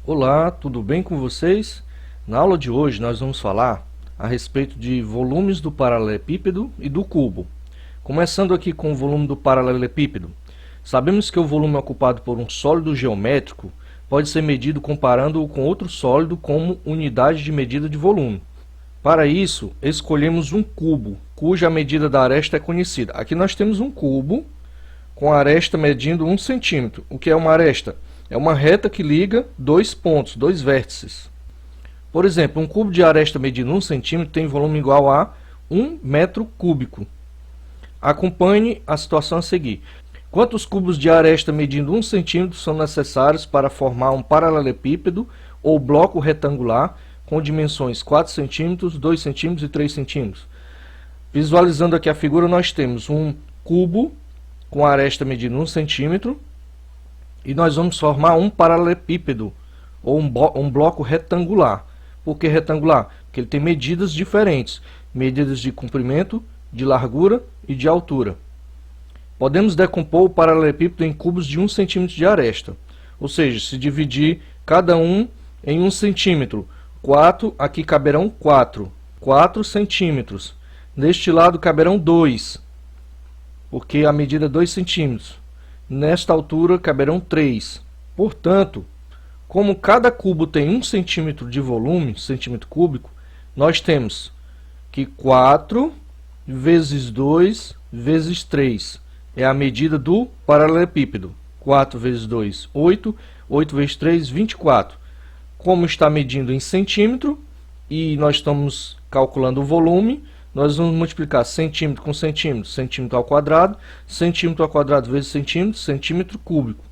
Olá, tudo bem com vocês? Na aula de hoje nós vamos falar a respeito de volumes do paralelepípedo e do cubo. Começando aqui com o volume do paralelepípedo. Sabemos que o volume ocupado por um sólido geométrico pode ser medido comparando-o com outro sólido como unidade de medida de volume. Para isso, escolhemos um cubo, cuja medida da aresta é conhecida. Aqui nós temos um cubo com a aresta medindo 1 centímetro. O que é uma aresta? É uma reta que liga dois pontos, dois vértices. Por exemplo, um cubo de aresta medindo 1 centímetro tem volume igual a 1 metro cúbico. Acompanhe a situação a seguir. Quantos cubos de aresta medindo 1 centímetro são necessários para formar um paralelepípedo ou bloco retangular com dimensões 4 centímetros, 2 centímetros e 3 centímetros? Visualizando aqui a figura, nós temos um cubo com a aresta medindo 1 centímetro e nós vamos formar um paralelepípedo ou um bloco retangular. Por que retangular? Porque ele tem medidas diferentes, medidas de comprimento, de largura e de altura. Podemos decompor o paralelepípedo em cubos de 1 centímetro de aresta, ou seja, se dividir cada um em 1 centímetro, aqui caberão 4 centímetros. Neste lado caberão 2, porque a medida é 2 centímetros. Nesta altura caberão 3. Portanto, como cada cubo tem 1 centímetro de volume, centímetro cúbico, nós temos que 4 vezes 2 vezes 3 é a medida do paralelepípedo. 4 vezes 2, 8. 8 vezes 3, 24. Como está medindo em centímetro e nós estamos calculando o volume, nós vamos multiplicar centímetro com centímetro, centímetro ao quadrado vezes centímetro, centímetro cúbico.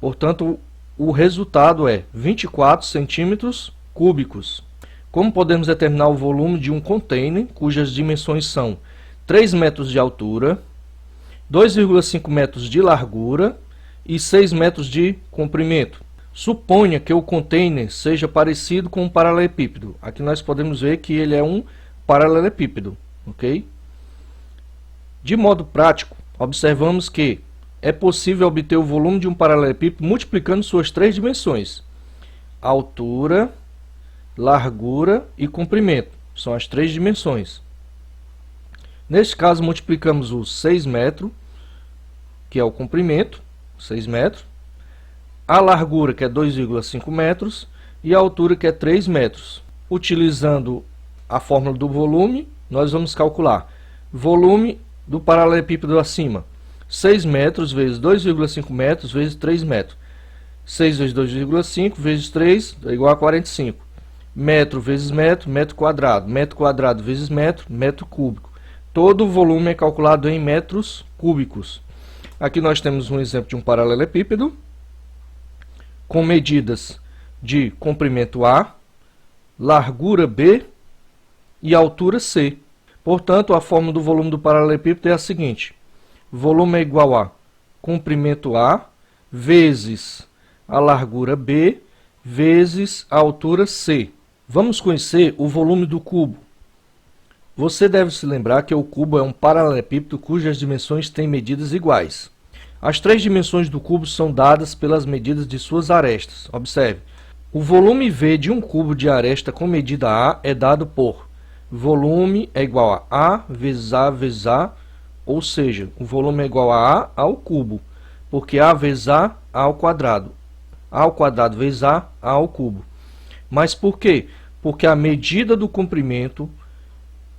Portanto, o resultado é 24 centímetros cúbicos. Como podemos determinar o volume de um container, cujas dimensões são 3 metros de altura, 2,5 metros de largura e 6 metros de comprimento? Suponha que o container seja parecido com um paralelepípedo. Aqui nós podemos ver que ele é um paralelepípedo, ok? De modo prático, observamos que é possível obter o volume de um paralelepípedo multiplicando suas 3 dimensões: altura, largura e comprimento. São as 3 dimensões. Neste caso, multiplicamos o 6 metros, que é o comprimento, 6 metros, a largura, que é 2,5 metros, e a altura, que é 3 metros. Utilizando a fórmula do volume, nós vamos calcular volume do paralelepípedo acima: 6 metros vezes 2,5 metros vezes 3 metros. 6 vezes 2,5 vezes 3 é igual a 45. Metro vezes metro, metro quadrado vezes metro, metro cúbico. Todo o volume é calculado em metros cúbicos. Aqui nós temos um exemplo de um paralelepípedo com medidas de comprimento A, largura B e altura C. Portanto, a fórmula do volume do paralelepípedo é a seguinte: volume é igual a comprimento A vezes a largura B vezes a altura C. Vamos conhecer o volume do cubo. Você deve se lembrar que o cubo é um paralelepípedo cujas dimensões têm medidas iguais. As 3 dimensões do cubo são dadas pelas medidas de suas arestas. Observe, o volume V de um cubo de aresta com medida A é dado por volume é igual a vezes A, ou seja, o volume é igual a A ao cubo, porque A vezes A ao quadrado vezes A ao cubo. Mas por quê? Porque a medida do comprimento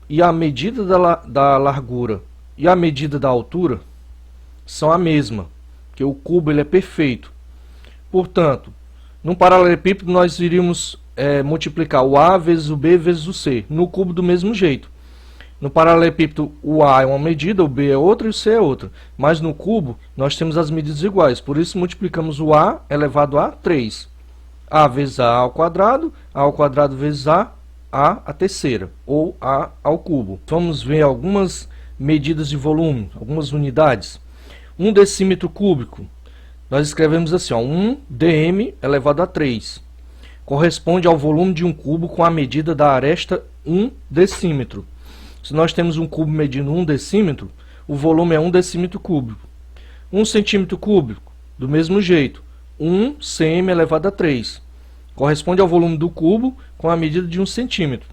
e a medida da largura e a medida da altura são a mesma, porque o cubo ele é perfeito. Portanto, num paralelepípedo nós iríamos multiplicar o A vezes o B vezes o C. No cubo do mesmo jeito. No paralelepípedo o A é uma medida, o B é outra e o C é outra. Mas no cubo nós temos as medidas iguais. Por isso multiplicamos o A elevado a 3. A vezes A ao quadrado vezes a terceira, ou A ao cubo. Vamos ver algumas medidas de volume, algumas unidades. 1 decímetro cúbico. Nós escrevemos assim, 1 dm elevado a 3. Corresponde ao volume de um cubo com a medida da aresta 1 decímetro. Se nós temos um cubo medindo 1 decímetro, o volume é 1 decímetro cúbico. 1 centímetro cúbico, do mesmo jeito, 1 cm elevado a 3. corresponde ao volume do cubo com a medida de 1 centímetro.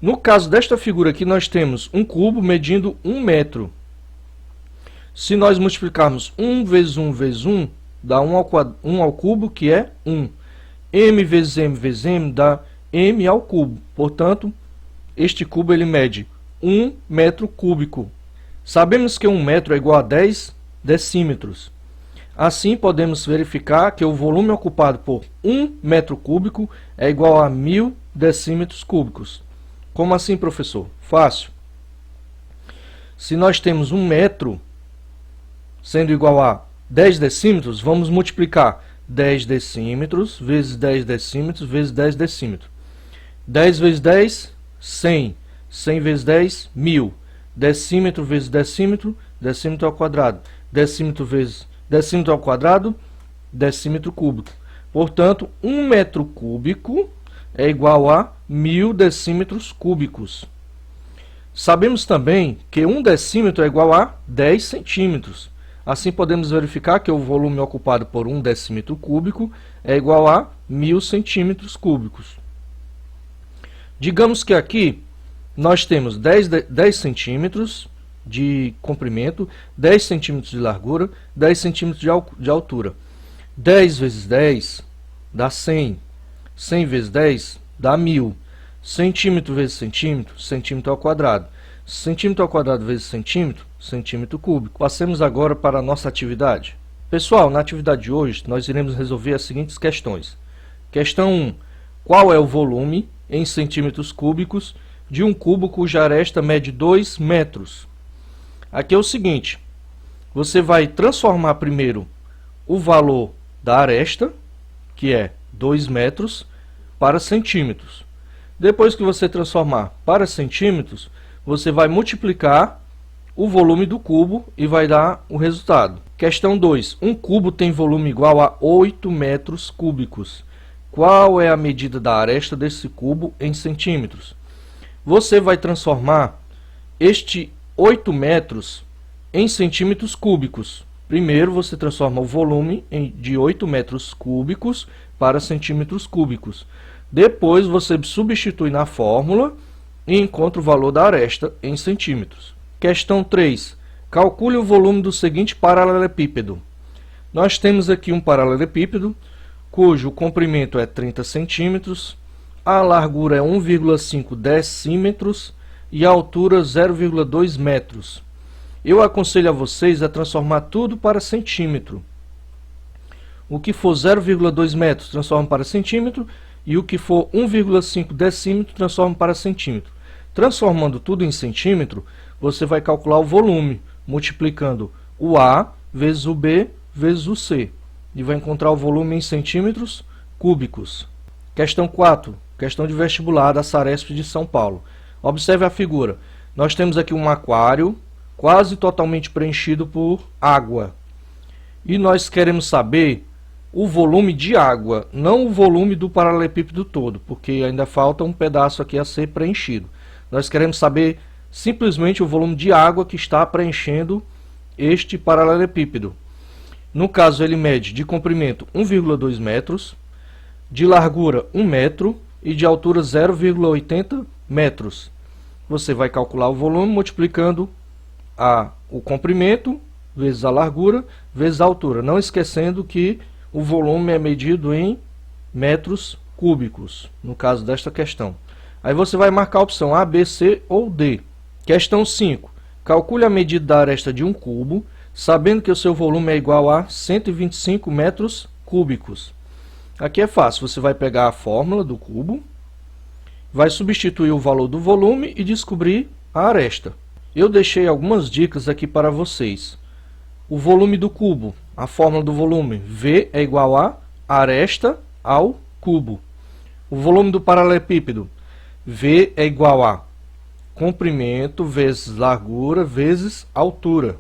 No caso desta figura aqui, nós temos um cubo medindo 1 metro. Se nós multiplicarmos 1 vezes 1 vezes 1, dá 1 ao cubo, que é 1. M vezes M dá M ao cubo. Portanto, este cubo ele mede 1 metro cúbico. Sabemos que 1 metro é igual a 10 decímetros. Assim, podemos verificar que o volume ocupado por 1 metro cúbico é igual a 1000 decímetros cúbicos. Como assim, professor? Fácil. Se nós temos 1 metro sendo igual a 10 decímetros, vamos multiplicar 10 decímetros vezes 10 decímetros vezes 10 decímetros. 10 vezes 10, 100. 100 vezes 10, 1000. Decímetro vezes decímetro, decímetro ao quadrado. Decímetro vezes decímetro ao quadrado, decímetro cúbico. Portanto, 1 metro cúbico é igual a 1000 decímetros cúbicos. Sabemos também que 1 decímetro é igual a 10 centímetros. Assim, podemos verificar que o volume ocupado por 1 decímetro cúbico é igual a 1000 centímetros cúbicos. Digamos que aqui nós temos 10 centímetros de comprimento, 10 centímetros de largura, 10 centímetros de altura. 10 vezes 10 dá 100. 100 vezes 10 dá 1000. Centímetro vezes centímetro, centímetro ao quadrado. Centímetro ao quadrado vezes centímetro, centímetro cúbico. Passemos agora para a nossa atividade. Pessoal, na atividade de hoje, nós iremos resolver as seguintes questões. Questão 1. Qual é o volume, em centímetros cúbicos, de um cubo cuja aresta mede 2 metros? Aqui é o seguinte, você vai transformar primeiro o valor da aresta, que é 2 metros, para centímetros. Depois que você transformar para centímetros, você vai multiplicar o volume do cubo e vai dar o resultado. Questão 2. Um cubo tem volume igual a 8 metros cúbicos. Qual é a medida da aresta desse cubo em centímetros? Você vai transformar este 8 metros em centímetros cúbicos. Primeiro você transforma o volume de 8 metros cúbicos para centímetros cúbicos. Depois você substitui na fórmula e encontra o valor da aresta em centímetros. Questão 3. Calcule o volume do seguinte paralelepípedo. Nós temos aqui um paralelepípedo cujo comprimento é 30 centímetros, a largura é 1,5 decímetros e a altura 0,2 metros. Eu aconselho a vocês a transformar tudo para centímetro. O que for 0,2 metros transforma para centímetro e o que for 1,5 decímetro transforma para centímetro. Transformando tudo em centímetro, você vai calcular o volume, multiplicando o A vezes o B vezes o C. E vai encontrar o volume em centímetros cúbicos. Questão 4. Questão de vestibular da Saresp de São Paulo. Observe a figura. Nós temos aqui um aquário quase totalmente preenchido por água. E nós queremos saber o volume de água, não o volume do paralelepípedo todo, porque ainda falta um pedaço aqui a ser preenchido. Nós queremos saber simplesmente o volume de água que está preenchendo este paralelepípedo. No caso, ele mede de comprimento 1,2 metros, de largura 1 metro e de altura 0,80 metros. Você vai calcular o volume multiplicando o comprimento vezes a largura vezes a altura. Não esquecendo que o volume é medido em metros cúbicos, no caso desta questão. Aí você vai marcar a opção A, B, C ou D. Questão 5. Calcule a medida da aresta de um cubo, sabendo que o seu volume é igual a 125 metros cúbicos. Aqui é fácil, você vai pegar a fórmula do cubo, vai substituir o valor do volume e descobrir a aresta. Eu deixei algumas dicas aqui para vocês. O volume do cubo, a fórmula do volume, V é igual a aresta ao cubo. O volume do paralelepípedo, V é igual a comprimento vezes largura vezes altura.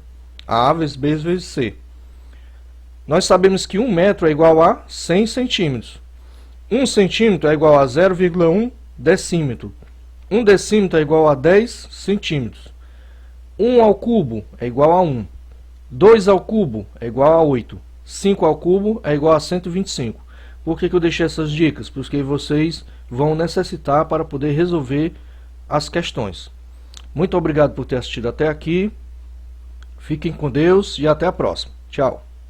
A vezes B vezes C. Nós sabemos que 1 metro é igual a 100 centímetros. 1 centímetro é igual a 0,1 decímetro. 1 decímetro é igual a 10 centímetros. 1 ao cubo é igual a 1. 2 ao cubo é igual a 8. 5 ao cubo é igual a 125. Por que eu deixei essas dicas? Porque vocês vão necessitar para poder resolver as questões. Muito obrigado por ter assistido até aqui. Fiquem com Deus e até a próxima. Tchau.